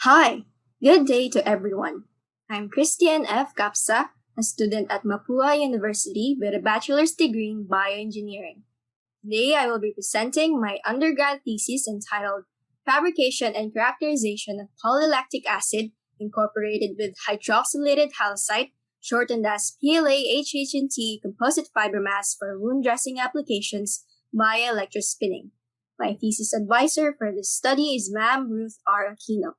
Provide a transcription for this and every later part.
Hi, good day to everyone. I'm Christian F. Capsa, a student at Mapua University with a bachelor's degree in bioengineering. Today I will be presenting my undergrad thesis entitled Fabrication and Characterization of Polylactic Acid Incorporated with Hydroxylated Halosite, shortened as PLA-HHNT composite fiber mass for wound dressing applications via electrospinning. My thesis advisor for this study is Ma'am Ruth R. Aquino.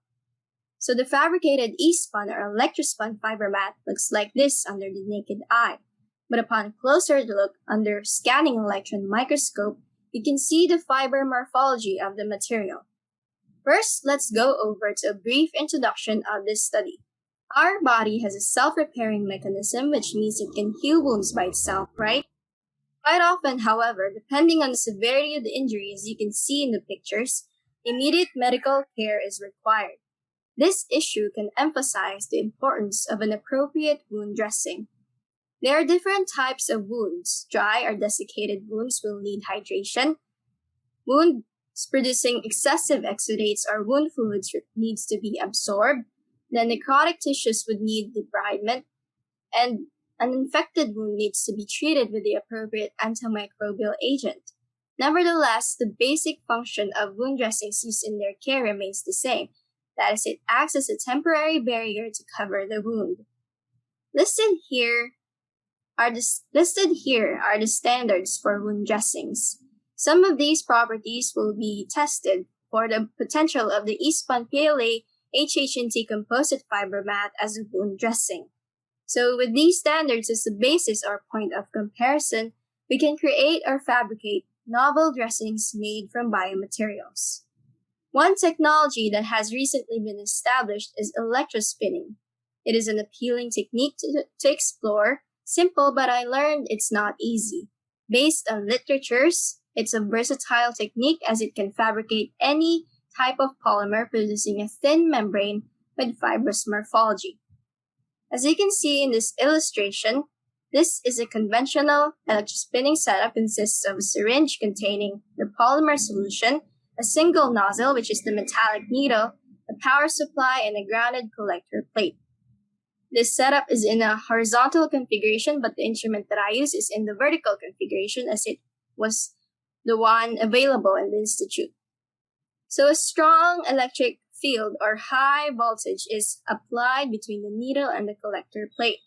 So the fabricated e-spun or electrospun fiber mat looks like this under the naked eye. But upon closer look under scanning electron microscope, you can see the fiber morphology of the material. First, let's go over to a brief introduction of this study. Our body has a self-repairing mechanism, which means it can heal wounds by itself, right? Quite often, however, depending on the severity of the injury, as you can see in the pictures, immediate medical care is required. This issue can emphasize the importance of an appropriate wound dressing. There are different types of wounds. Dry or desiccated wounds will need hydration. Wounds producing excessive exudates or wound fluids needs to be absorbed. Then necrotic tissues would need debridement. And an infected wound needs to be treated with the appropriate antimicrobial agent. Nevertheless, the basic function of wound dressings used in their care remains the same. That is, it acts as a temporary barrier to cover the wound. Listed here are the standards for wound dressings. Some of these properties will be tested for the potential of the e-spun PLA HHNT composite fiber mat as a wound dressing. So with these standards as the basis or point of comparison, we can create or fabricate novel dressings made from biomaterials. One technology that has recently been established is electrospinning. It is an appealing technique to explore, simple, but I learned it's not easy. Based on literatures, it's a versatile technique as it can fabricate any type of polymer producing a thin membrane with fibrous morphology. As you can see in this illustration, this is a conventional electrospinning setup consists of a syringe containing the polymer solution, a single nozzle, which is the metallic needle, a power supply, and a grounded collector plate. This setup is in a horizontal configuration, but the instrument that I use is in the vertical configuration as it was the one available in the institute. So a strong electric field or high voltage is applied between the needle and the collector plate.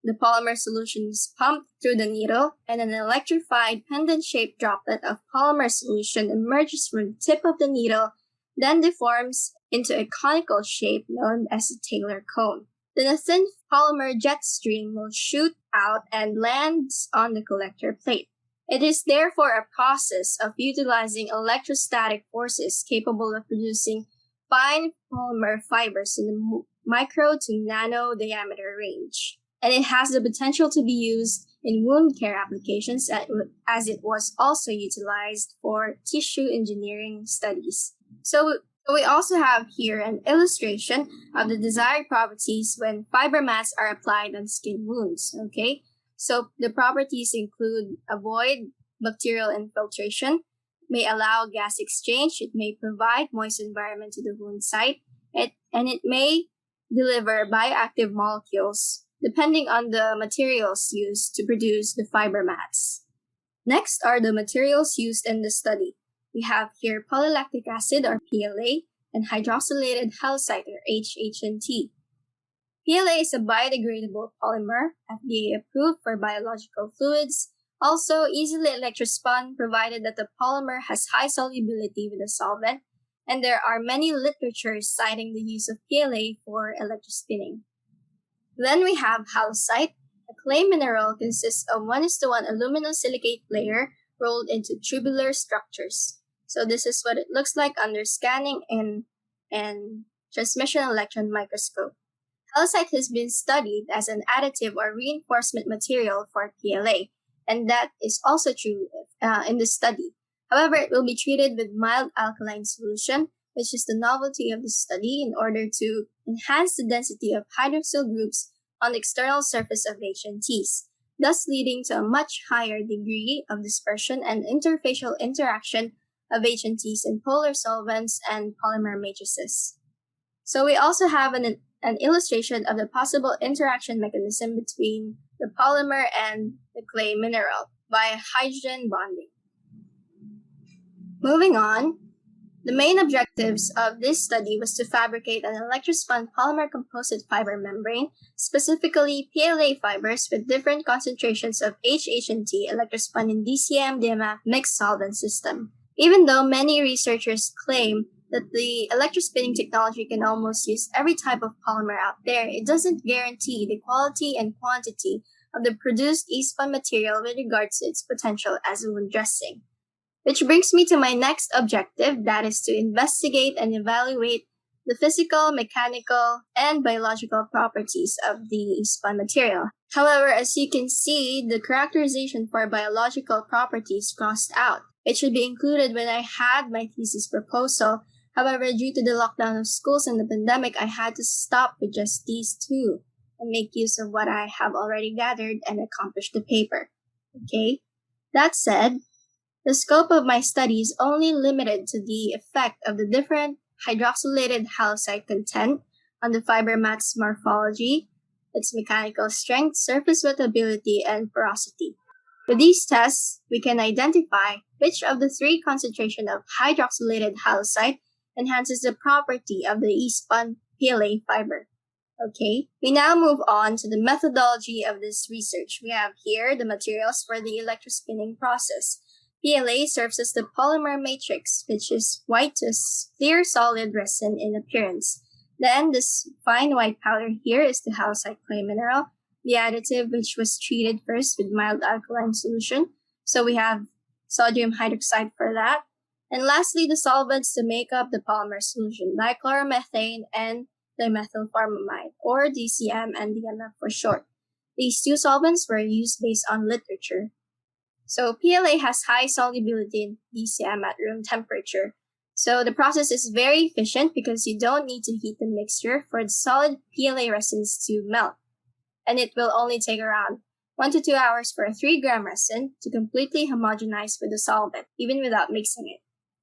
The polymer solution is pumped through the needle, and an electrified pendant-shaped droplet of polymer solution emerges from the tip of the needle, then deforms into a conical shape known as a Taylor cone. Then a thin polymer jet stream will shoot out and lands on the collector plate. It is therefore a process of utilizing electrostatic forces capable of producing fine polymer fibers in the micro to nano diameter range. And it has the potential to be used in wound care applications as it was also utilized for tissue engineering studies. So we also have here an illustration of the desired properties when fiber mats are applied on skin wounds, okay? So the properties include avoid bacterial infiltration, may allow gas exchange, it may provide moist environment to the wound site, and it may deliver bioactive molecules depending on the materials used to produce the fiber mats. Next are the materials used in the study. We have here polylactic acid or PLA and hydroxylated halosite or HHNT. PLA is a biodegradable polymer, FDA approved for biological fluids, also easily electrospun provided that the polymer has high solubility with a solvent, and there are many literatures citing the use of PLA for electrospinning. Then we have halosite. A clay mineral consists of 1:1 aluminum silicate layer rolled into tubular structures. So this is what it looks like under scanning and transmission electron microscope. Halosite has been studied as an additive or reinforcement material for PLA, and that is also true in the study. However, it will be treated with mild alkaline solution, which is the novelty of the study in order to enhance the density of hydroxyl groups on the external surface of HNTs, thus leading to a much higher degree of dispersion and interfacial interaction of HNTs in polar solvents and polymer matrices. So we also have an illustration of the possible interaction mechanism between the polymer and the clay mineral by hydrogen bonding. Moving on, the main objectives of this study was to fabricate an electrospun polymer composite fiber membrane, specifically PLA fibers with different concentrations of HH&T electrospun in DCM-DMF mixed solvent system. Even though many researchers claim that the electrospinning technology can almost use every type of polymer out there, it doesn't guarantee the quality and quantity of the produced e-spun material with regards to its potential as a wound dressing. Which brings me to my next objective, that is to investigate and evaluate the physical, mechanical, and biological properties of the spun material. However, as you can see, the characterization for biological properties crossed out. It should be included when I had my thesis proposal. However, due to the lockdown of schools and the pandemic, I had to stop with just these two and make use of what I have already gathered and accomplish the paper. Okay? That said, the scope of my study is only limited to the effect of the different hydroxylated halosite content on the fiber mat's morphology, its mechanical strength, surface wettability, and porosity. With these tests, we can identify which of the three concentration of hydroxylated halosite enhances the property of the e-spun PLA fiber. Okay, we now move on to the methodology of this research. We have here the materials for the electrospinning process. PLA serves as the polymer matrix, which is white to clear solid resin in appearance. Then this fine white powder here is the halosite clay mineral, the additive which was treated first with mild alkaline solution. So we have sodium hydroxide for that. And lastly, the solvents to make up the polymer solution, dichloromethane and dimethylformamide, or DCM and DMF for short. These two solvents were used based on literature. So PLA has high solubility in DCM at room temperature. So the process is very efficient because you don't need to heat the mixture for the solid PLA resins to melt. And it will only take around 1 to 2 hours for a 3-gram resin to completely homogenize with the solvent, even without mixing it.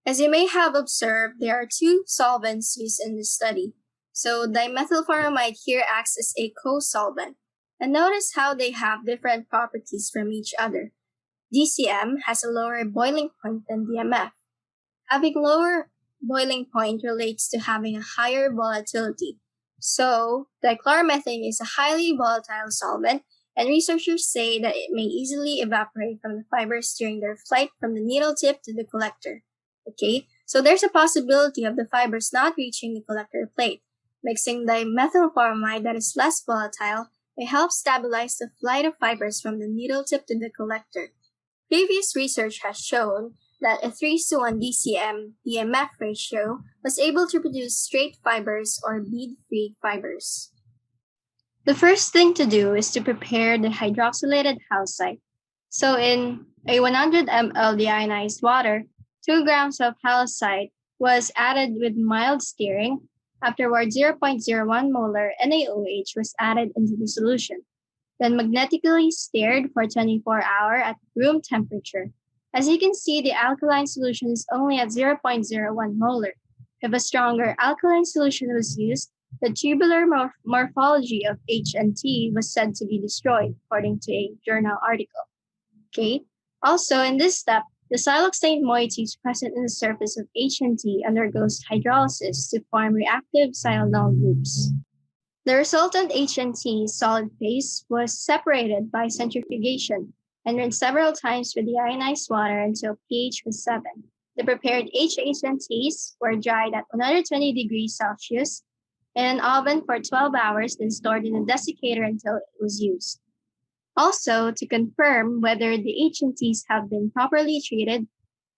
As you may have observed, there are two solvents used in this study. So dimethylformamide here acts as a co-solvent. And notice how they have different properties from each other. DCM has a lower boiling point than DMF. Having lower boiling point relates to having a higher volatility. So, dichloromethane is a highly volatile solvent, and researchers say that it may easily evaporate from the fibers during their flight from the needle tip to the collector. Okay, so there's a possibility of the fibers not reaching the collector plate. Mixing dimethylformamide that is less volatile may help stabilize the flight of fibers from the needle tip to the collector. Previous research has shown that a 3:1 DCM-DMF ratio was able to produce straight fibers or bead-free fibers. The first thing to do is to prepare the hydroxylated halosite. So in a 100 ml deionized water, 2 grams of halosite was added with mild stirring. Afterward, 0.01 molar NaOH was added into the solution. Then magnetically stirred for 24 hours at room temperature. As you can see, the alkaline solution is only at 0.01 molar. If a stronger alkaline solution was used, the tubular morphology of H and T was said to be destroyed, according to a journal article. Okay. Also, in this step, the siloxane moieties present in the surface of H and T undergoes hydrolysis to form reactive silanol groups. The resultant HNT solid phase was separated by centrifugation and rinsed several times with deionized water until pH was 7. The prepared HHNTs were dried at 120 degrees Celsius in an oven for 12 hours, then stored in a desiccator until it was used. Also, to confirm whether the HNTs have been properly treated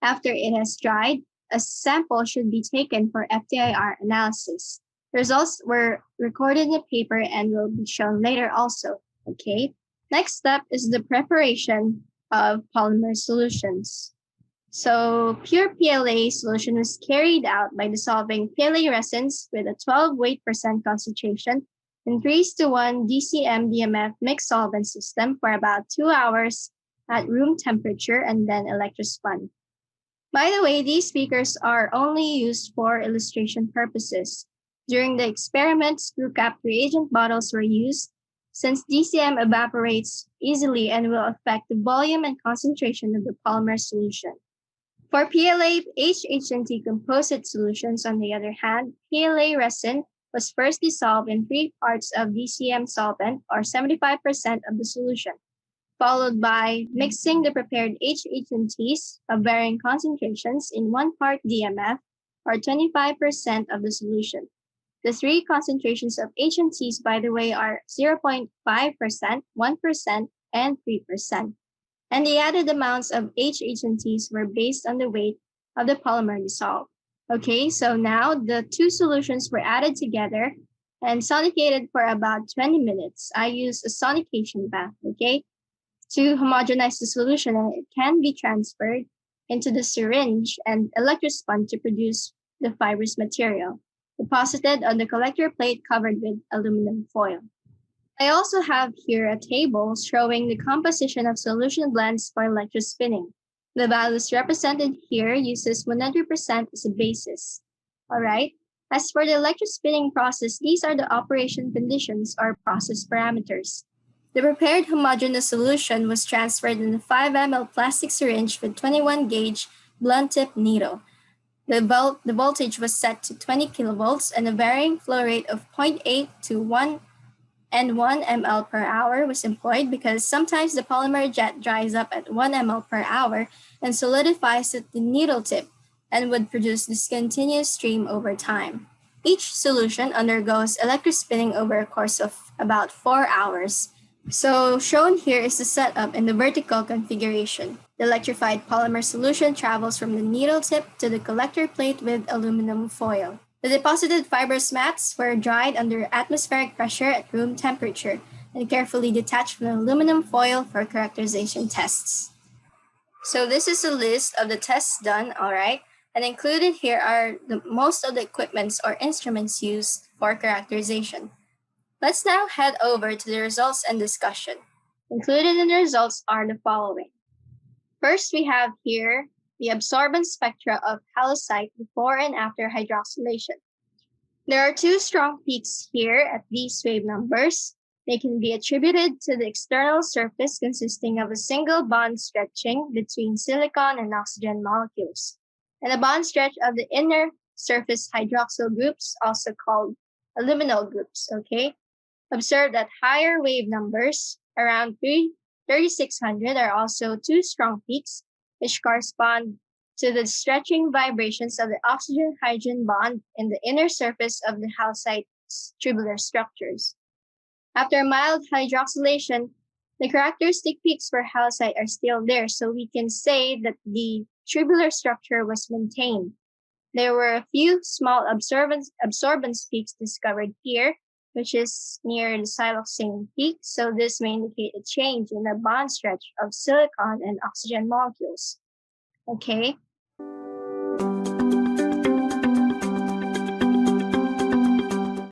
after it has dried, a sample should be taken for FTIR analysis. The results were recorded in a paper and will be shown later also, okay? Next step is the preparation of polymer solutions. So pure PLA solution was carried out by dissolving PLA resins with a 12 weight % concentration in 3:1 DCM-DMF mixed solvent system for about 2 hours at room temperature and then electrospun. By the way, these speakers are only used for illustration purposes. During the experiment, screw-cap reagent bottles were used since DCM evaporates easily and will affect the volume and concentration of the polymer solution. For PLA HHNT composite solutions, on the other hand, PLA resin was first dissolved in 3 parts of DCM solvent, or 75% of the solution, followed by mixing the prepared HHNTs of varying concentrations in 1 part DMF, or 25% of the solution. The 3 concentrations of HNTs, by the way, are 0.5%, 1%, and 3%. And the added amounts of HHNTs were based on the weight of the polymer dissolved. Okay, so now the 2 solutions were added together and sonicated for about 20 minutes. I use a sonication bath, okay, to homogenize the solution, and it can be transferred into the syringe and electrospun to produce the fibrous material, deposited on the collector plate covered with aluminum foil. I also have here a table showing the composition of solution blends for electrospinning. The values represented here uses 100% as a basis. Alright, as for the electrospinning process, these are the operation conditions or process parameters. The prepared homogeneous solution was transferred in a 5 ml plastic syringe with 21 gauge blunt tip needle. The voltage was set to 20 kilovolts and a varying flow rate of 0.8 to 1 ml per hour was employed because sometimes the polymer jet dries up at 1 ml per hour and solidifies at the needle tip and would produce this continuous stream over time. Each solution undergoes electrospinning over a course of about 4 hours. So shown here is the setup in the vertical configuration. The electrified polymer solution travels from the needle tip to the collector plate with aluminum foil. The deposited fibrous mats were dried under atmospheric pressure at room temperature and carefully detached from the aluminum foil for characterization tests. So this is a list of the tests done, alright? And included here are most of the equipments or instruments used for characterization. Let's now head over to the results and discussion. Included in the results are the following. First, we have here the absorbance spectra of halosite before and after hydroxylation. There are 2 strong peaks here at these wave numbers. They can be attributed to the external surface consisting of a single bond stretching between silicon and oxygen molecules, and a bond stretch of the inner surface hydroxyl groups, also called aluminal groups, okay? Observe that higher wave numbers, around 3600, are also 2 strong peaks, which correspond to the stretching vibrations of the oxygen-hydrogen bond in the inner surface of the halosite's tubular structures. After mild hydroxylation, the characteristic peaks for halosite are still there, so we can say that the tubular structure was maintained. There were a few small absorbance peaks discovered here, which is near the siloxane peak, so this may indicate a change in the bond stretch of silicon and oxygen molecules. Okay,